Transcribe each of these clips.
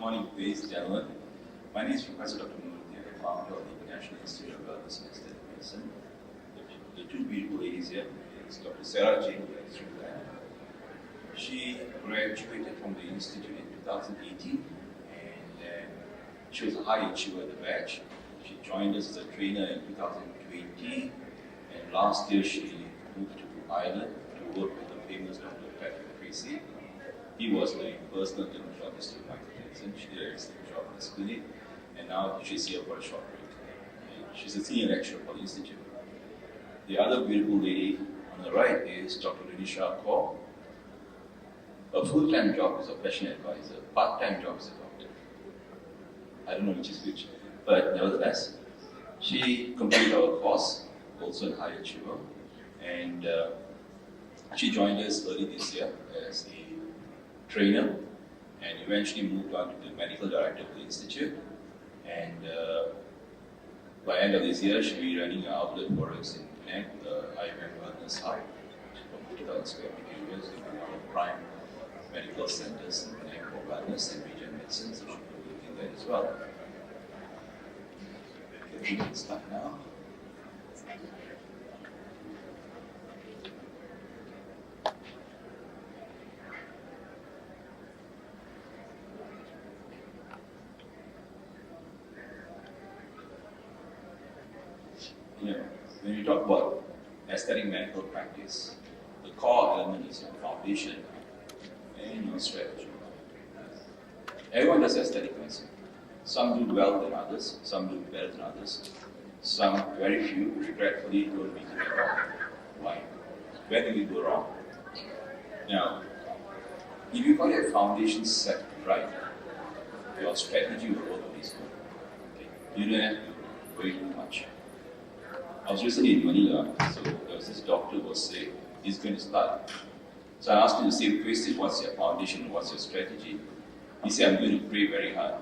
morning, ladies and gentlemen. My name is Professor Dr. Murthy. I'm the founder of the International Institute of Wellness and Aesthetic Medicine. The two beautiful ladies here is Dr. Sarah Jane. She graduated from the Institute in 2018 and she was a high achiever at the batch. She joined us as a trainer in 2020 and last year she moved to Ireland to work with the famous Dr. Patrick Tracy. He was the personal dermatologist of Michael Jackson. She did an excellent job in this clinic, and now she's here for a short break. And she's a senior lecturer for the Institute. The other beautiful lady on the right is Dr. Renisha Kaur. A full-time job is a fashion advisor, part-time job is a doctor. I don't know which is which, but nevertheless, she completed our course, also a high achiever, and she joined us early this year as a trainer and eventually moved on to the medical director of the Institute. And by end of this year, she'll be running an outlet for us in Penang, the IMM Wellness Hub, from 50,000 square meters, in one of the prime medical centers in Penang for wellness and regional medicine, so she'll be looking there as well. Okay, we can start now. When we talk about aesthetic medical practice, the core element is your foundation and your strategy. Everyone does aesthetic medicine. Some do well than others, some do better than others. Some, very few, regretfully don't make it at all. Why? Where do we go wrong? Now, if you got your foundation set right, your strategy will always go. Okay? You don't have to worry too much. I was recently in Manila, so there was this doctor who was saying he's going to start. So I asked him the same question, what's your foundation, what's your strategy? He said, I'm going to pray very hard.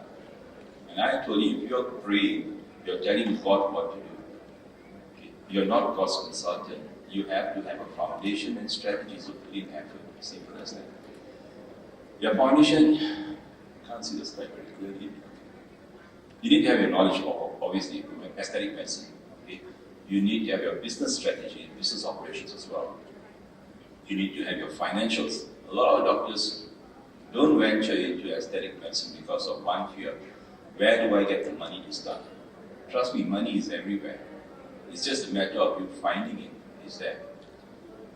And I told him, if you're praying, you're telling God what to do. Okay? You're not God's consultant. You have to have a foundation and strategy, so put in effort. Simple as that. Your foundation, can't see the slide very clearly. You need to have your knowledge, obviously, from aesthetic medicine. Okay? You need to have your business strategy, business operations as well. You need to have your financials. A lot of doctors don't venture into aesthetic medicine because of one fear. Where do I get the money to start? Trust me, money is everywhere. It's just a matter of you finding it. It's there.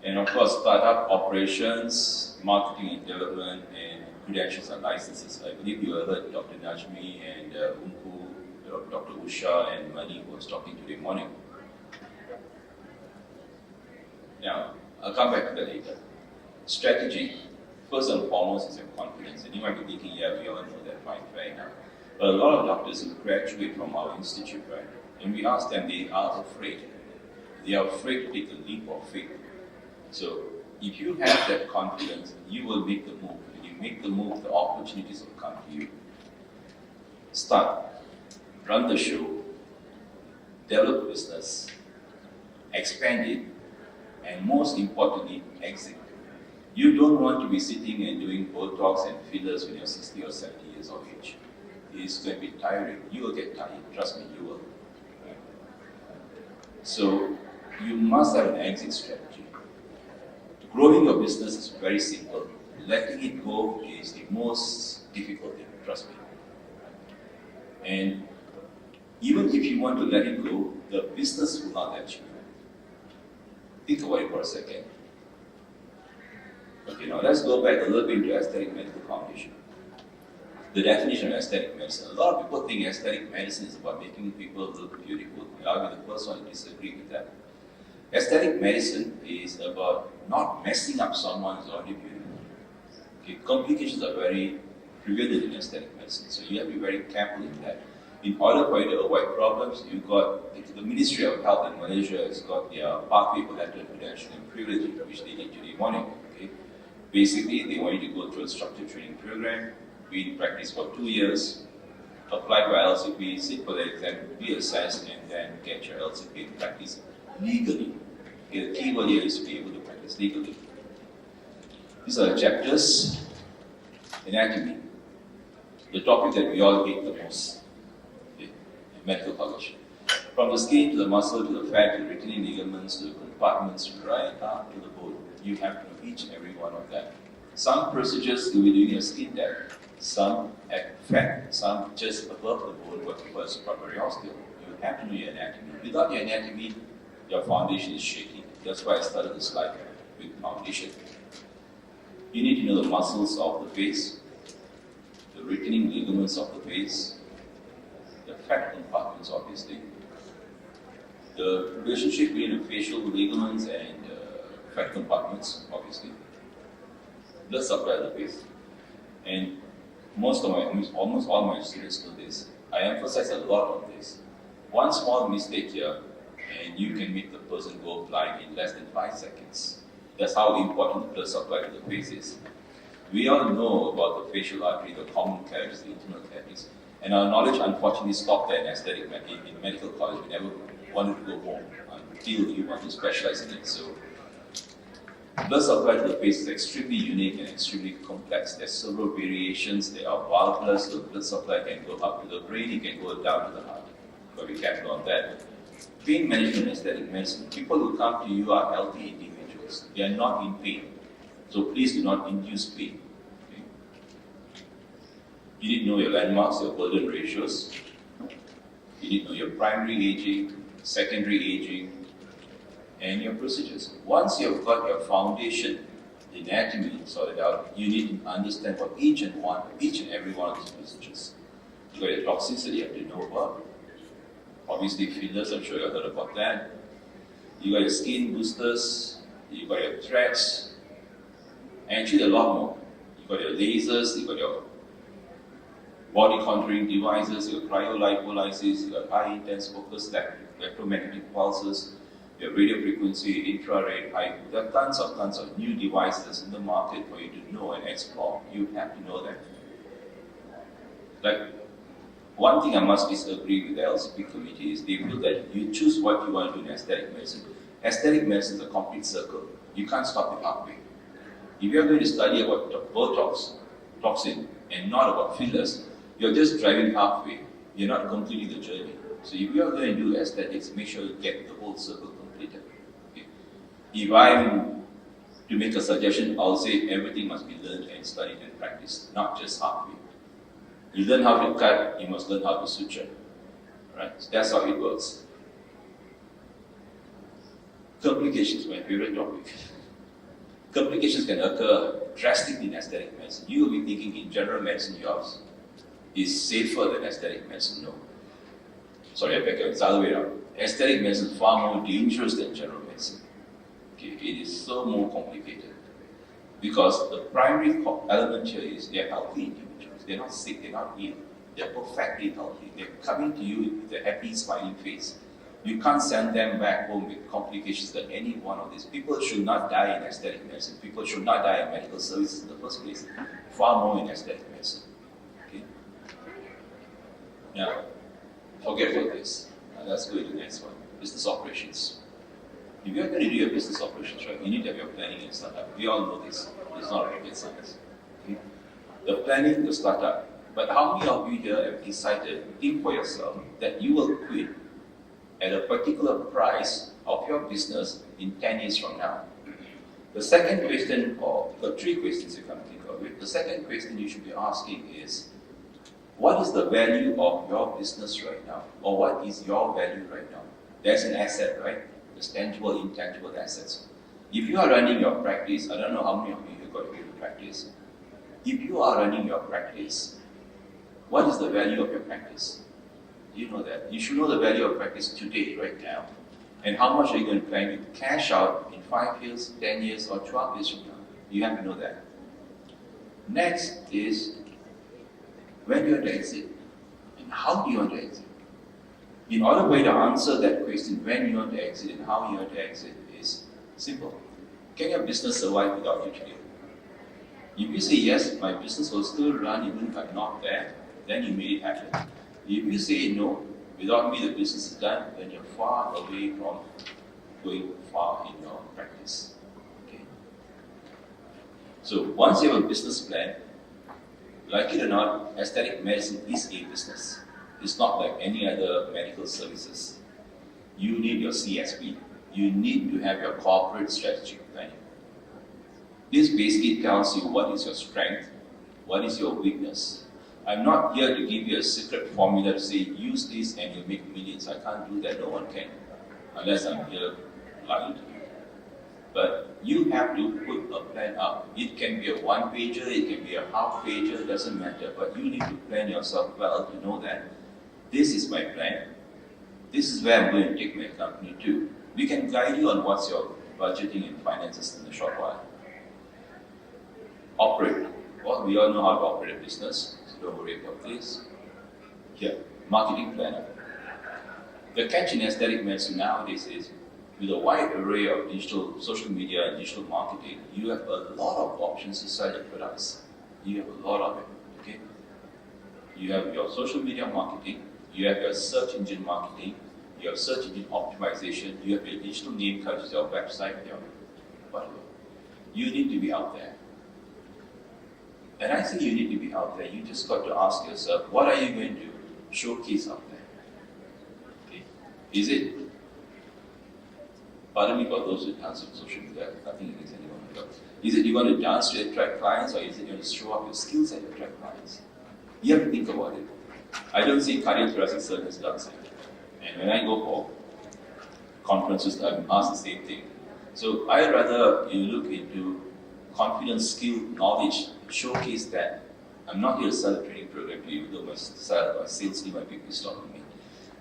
And of course, startup operations, marketing and development, and credentials and licenses. I believe you heard Dr. Najmi and Dr. Usha and Mani was talking today morning. Now, I'll come back to that later. Strategy, first and foremost, is your confidence. And you might be thinking, yeah, we all know that, fine, fair enough. But a lot of doctors who graduate from our institute, right? And we ask them, they are afraid. They are afraid to take the leap of faith. So, if you have that confidence, you will make the move. When you make the move, the opportunities will come to you. Start, run the show, develop business, expand it, and most importantly, exit. You don't want to be sitting and doing Botox and fillers when you're 60 or 70 years of age. It's going to be tiring. You will get tired. Trust me, you will. Right? So, you must have an exit strategy. Growing your business is very simple. Letting it go is the most difficult thing, trust me. And even if you want to let it go, the business will not let you. Think about it for a second. Okay, now let's go back a little bit into aesthetic medical foundation. The definition of aesthetic medicine. A lot of people think aesthetic medicine is about making people look beautiful. I'll be the first one to disagree with that. Aesthetic medicine is about not messing up someone's already beautiful. Okay, complications are very prevalent in aesthetic medicine, so you have to be very careful in that. In order for you to avoid problems, you've got the Ministry of Health in Malaysia has got their pathway for lateral credential and privilege, which they did today morning. Okay? Basically, they want you to go through a structured training program, be in practice for 2 years, apply for LCP, sit for the exam, be assessed, and then get your LCP and practice legally. Okay, the key word here is to be able to practice legally. These are the chapters. Anatomy. the topic that we all hate the most, okay, in medical college. From the skin to the muscle to the fat to the retaining ligaments to the compartments right up to the bone, you have to know each and every one of them. Some procedures you will be doing a skin depth, some at fat, some just above the bone, what we call primary osteo. You have to know your anatomy. Without your anatomy, your foundation is shaky. That's why I started this slide with foundation. You need to know the muscles of the face, the retaining ligaments of the face, the fat compartments, obviously, the relationship between the facial ligaments and fat compartments, obviously, blood supply to the face. And almost all my students know this. I emphasize a lot on this. One small mistake here, and you can make the person go blind in less than 5 seconds. That's how important the blood supply to the face is. We all know about the facial artery, the common cavities, the internal cavities, and our knowledge unfortunately stopped there in medical college. We never wanted to go home until you want to specialize in it. So, blood supply to the face is extremely unique and extremely complex. There's several variations. There are valvular, so the blood supply can go up to the brain, it can go down to the heart. But we can't go on that. Pain management and aesthetic medicine. People who come to you are healthy individuals. They are not in pain. So please do not induce pain. Okay? You need to know your landmarks, your golden ratios. You need to know your primary aging, secondary aging, and your procedures. Once you've got your foundation, the anatomy sorted out, you need to understand what each and every one of these procedures. You've got your toxicity you have to know about. Obviously fillers, I'm sure you heard about that. You got your skin boosters, you got your threads, and actually a lot more. You got your lasers, you got your body contouring devices, your cryolipolysis, you got high intense focus electromagnetic pulses, your radio frequency, infrared, high. There are tons of new devices in the market for you to know and explore. You have to know them. Like, one thing I must disagree with the LCP committee is they feel that you choose what you want to do in aesthetic medicine. Aesthetic medicine is a complete circle. You can't stop it halfway. If you're going to study about Botox, toxin, and not about fillers, you're just driving halfway. You're not completing the journey. So if you're going to do aesthetics, make sure you get the whole circle completed. Okay? If I'm to make a suggestion, I'll say everything must be learned and studied and practiced, not just halfway. You learn how to cut, you must learn how to suture. Right? So that's how it works. Complications, my favorite topic. Complications can occur drastically in aesthetic medicine. You will be thinking in general medicine yours is safer than aesthetic medicine. No. Sorry, I beg your, it's the other way around. Aesthetic medicine is far more dangerous than general medicine. Okay, it is so more complicated. Because the primary element here is they're healthy individuals. They're not sick, they're not ill. They're perfectly healthy. They're coming to you with a happy, smiling face. You can't send them back home with complications that any one of these. People should not die in aesthetic medicine. People should not die in medical services in the first place. Far more in aesthetic medicine. Okay? Now, forget about this. Now let's go to the next one. Business operations. If you're going to do your business operations, right, you need to have your planning and startup. We all know this. It's not rocket science. Okay? The planning, the startup. But how many of you here have decided, think for yourself, that you will quit at a particular price of your business in 10 years from now? The second question, or the 3 questions you can think of it, the second question you should be asking is, what is the value of your business right now? Or what is your value right now? There's an asset, right? There's tangible, intangible assets. If you are running your practice, I don't know how many of you have got to practice. If you are running your practice, what is the value of your practice? You know that. You should know the value of practice today, right now. And how much are you going to plan to cash out in 5 years, 10 years, or 12 years from now? You have to know that. Next is, when do you want to exit? And how do you want to exit? In order for you to answer that question, when you want to exit and how you want to exit, is simple. Can your business survive without you today? If you say yes, my business will still run even if I'm not there, then you made it happen. If you say no, without me the business is done, then you're far away from going far in your practice. Okay? So once you have a business plan, Like it or not, aesthetic medicine is a business. It's not like any other medical services. You need your CSP. You need to have your corporate strategic planning. This basically tells you what is your strength, what is your weakness. I'm not here to give you a secret formula to say, use this and you'll make millions. I can't do that, no one can. Unless I'm here lying to you. But you have to put a plan up. It can be a one-pager, it can be a half-pager, it doesn't matter. But you need to plan yourself well to know that this is my plan. This is where I'm going to take my company to. We can guide you on what's your budgeting and finances in a short while. Operate. Well, we all know how to operate a business, so don't worry about this. Here, marketing planner. The catch in aesthetic medicine nowadays is, with a wide array of digital, social media and digital marketing, you have a lot of options to sell your products. You have a lot of it, okay? You have your social media marketing, you have your search engine marketing, you have search engine optimization, you have your digital name cards, your website, your whatever. You need to be out there. And I think you need to be out there. You just got to ask yourself, what are you going to showcase out there? Okay. Is it, pardon me for those who dance on social media, nothing against anyone. Is it you want to dance to attract clients, or is it you want to show up your skills and attract clients? You have to think about it. I don't see cardiothoracic surgeons dancing. And when I go for conferences, I'm asked the same thing. So I rather you look into confidence, skill, knowledge, showcase that. I'm not here to sell a training program to you, though my sales team might be pissed off with me.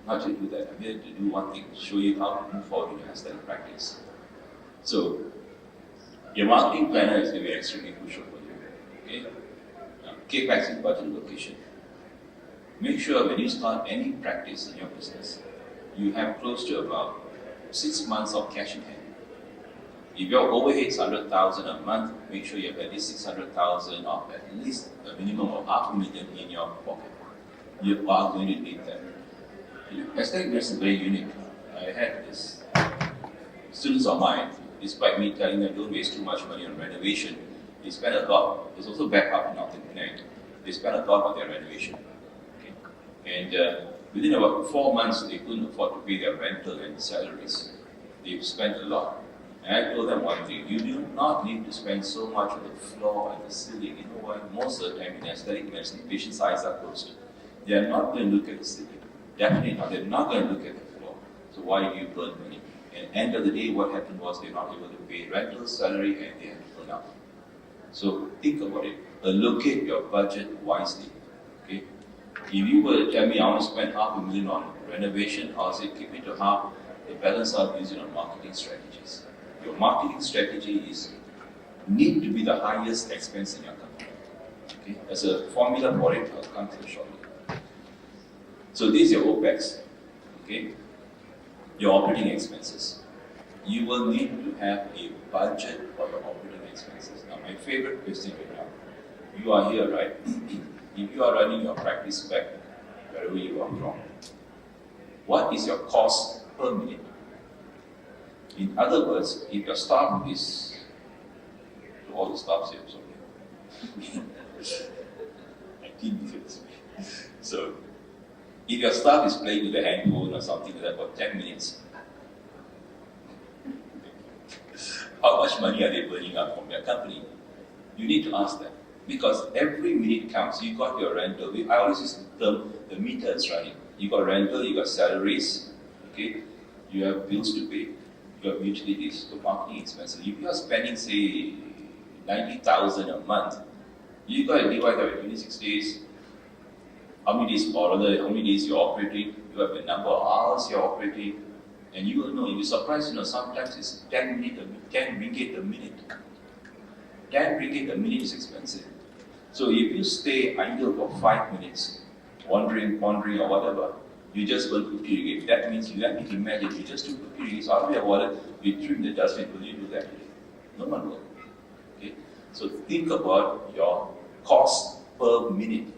I'm not here to do that. I'm here to do one thing, show you how to move forward in your aesthetic practice. So, your marketing planner is going to be extremely crucial for you. Okay? CAPEX in budget location. Make sure when you start any practice in your business, you have close to about 6 months of cash in hand. If your overhead is 100,000 a month, make sure you have at least 600,000 or at least a minimum of $500,000 in your pocket. You are going to need that. Aesthetic medicine is very unique. I had this students of mine, despite me telling them don't waste too much money on renovation, they spend a lot. There's also backup in Northern Connect. They spend a lot on their renovation. Okay? And within about 4 months, they couldn't afford to pay their rental and salaries. They've spent a lot. And I told them one thing, you do not need to spend so much on the floor and the ceiling. You know why? Most of the time in aesthetic medicine, patients' eyes are closed. They are not going to look at the ceiling. Definitely not. They're not going to look at the floor. So why do you burn money? And at the end of the day, what happened was they're not able to pay rental, salary, and they have to burn out. So think about it. Allocate your budget wisely. Okay? If you were to tell me I want to spend $500,000 on renovation, I'll say keep it to half. The balance I'll use it on marketing strategies. Your marketing strategy need to be the highest expense in your company. Okay? As a formula for it, I'll come to it shortly. So this is your OPEX. Okay? Your operating expenses. You will need to have a budget for your operating expenses. Now, my favorite question right now. You are here, right? If you are running your practice back wherever you are from, what is your cost per minute? In other words, if your staff is, to all the staffs here, I didn't say this way. So, if your staff is playing with a handphone or something like that for 10 minutes, how much money are they burning up from their company? You need to ask them. Because every minute counts. You got your rental. I always use the term, the meter is running. You got rental, you got salaries, okay? You have bills to pay. You have utilities, so marketing expenses. If you are spending, say, 90,000 a month, you got to divide that by 26 days. How many days, or rather, how many days you're operating? You have the number of hours you're operating, and you will know. You'll be surprised. Sometimes it's 10 ringgit a minute. 10 ringgit a minute is expensive. So if you stay idle for 5 minutes, wandering, pondering, or whatever, you just burn 50 ringgit. That means you have to imagine you just took 50 ringgit out of your wallet, you threw in the dustbin. Will you do that today? No one will. Okay? So think about your cost per minute.